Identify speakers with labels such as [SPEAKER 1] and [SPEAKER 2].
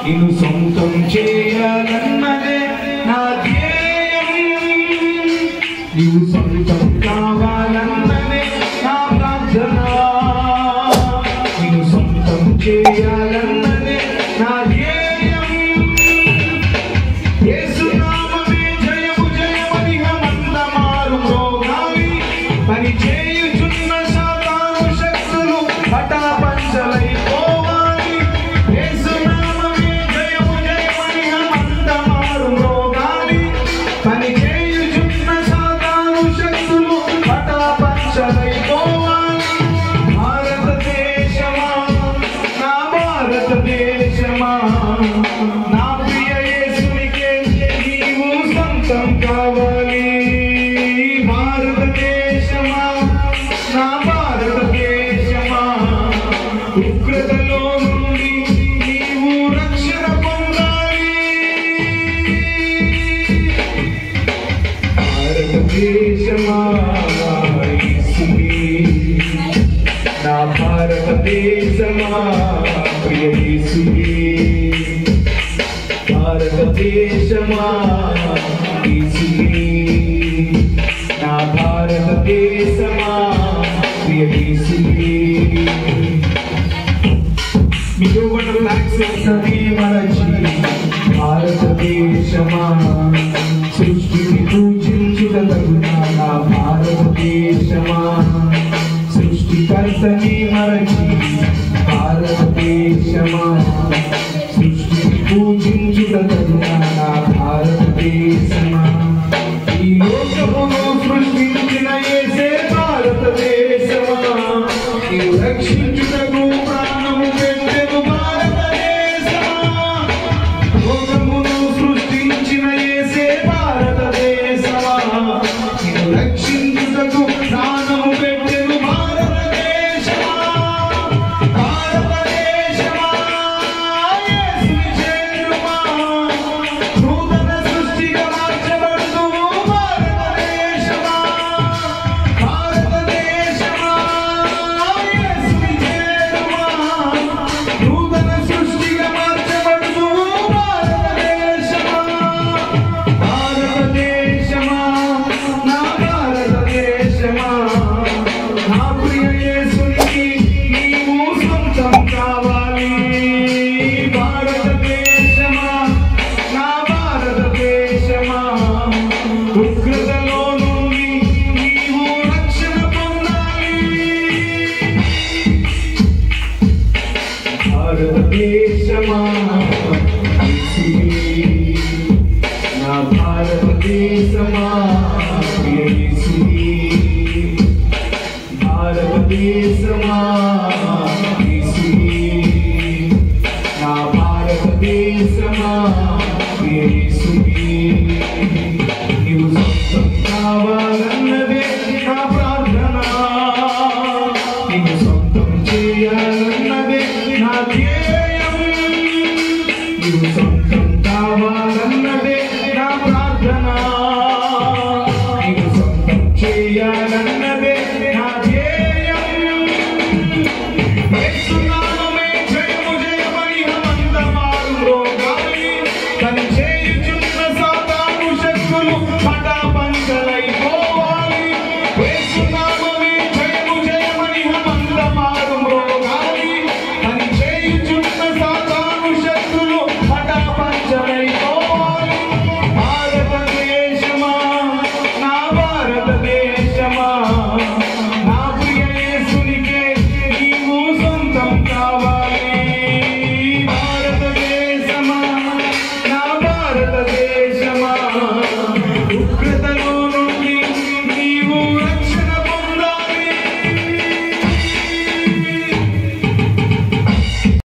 [SPEAKER 1] నిన్ను సొంతం చేయాలన్నదే నా ధ్యేయం, నీవు సొంతం కావాలన్నదే నా ప్రార్థన, నిన్ను సొంతం చేయాలన్నదే నా ధ్యేయం. యేసు నామమే జయము జయమని హమంతమారు మ్రోగాలి, పని చేయుచున్న సాతాను శక్తులు పటాపంచలైపోవాలి. యేసు నామమే జయము జయమని హమంతమారు మ్రోగాలి, పని చేయుచున్న సాతాను శక్తులు పటాపంచలైపోవాలి. భారతదేశమా నా భారతదేశమా, నా ప్రియ యేసునికే నీవు సొంతం కావాలి. భారతదేశమా నా భారతదేశమా, ఉగ్రతలో నుండి నీవు రక్షణ పొందాలి. భారతదేశమా యేసువే, నా భారతదేశమా ప్రియ యేసువే, భారతదేశమా యేసువే, నా భారతదేశమా ప్రియ యేసువే. మిగువన లాక్సని మరచి భారతదేశమా, సృష్టిని పూజించుటకునా నా భారతదేశమా, సృష్టికర్తని మరచి భారతదేశమా, సృష్టిని పూజించుటకునా నా భారతదేశమా. ఈ లోకమును సృష్టించిన యేసే భారతదేశమా, నీవు రక్షించుటకు ప్రాణము పెట్టెను భారతదేశమా. లోకమును సృష్టించిన యేసే భారతదేశమా, నీవు రక్షించుటకు ప్రాణము పెట్టెను భారతదేశమా. భారతదేశమా యేసుని చేరుమా, నూతన సృష్టిగా మార్చబడుదువు భారతదేశమా. భారతదేశమా యేసుని చేరుమా, నూతన సృష్టిగా మార్చబడుదువు భారతదేశమా. భారతదేశమా నా భారతదేశమా, నా ప్రియ యేసునికి నీవు సొంతం కావాలి. భారతదేశమా నా భారతదేశమా, ఉగ్రతలో నుండి నీవు రక్షణ పొందాలి. భారతదేశమా యేసువే, నా భారతదేశమా ప్రియ యేసువే, భారతదేశమా యేసువే, నా భారతదేశమా ప్రియ యేసువే. నీవు సొంతం కావాలన్నదే నా ప్రార్థన, నీవు సొంతం చేయాలన్నదే నా ధ్యేయం, నీవు సొంతం కావాలన్నదే నా ప్రార్థన.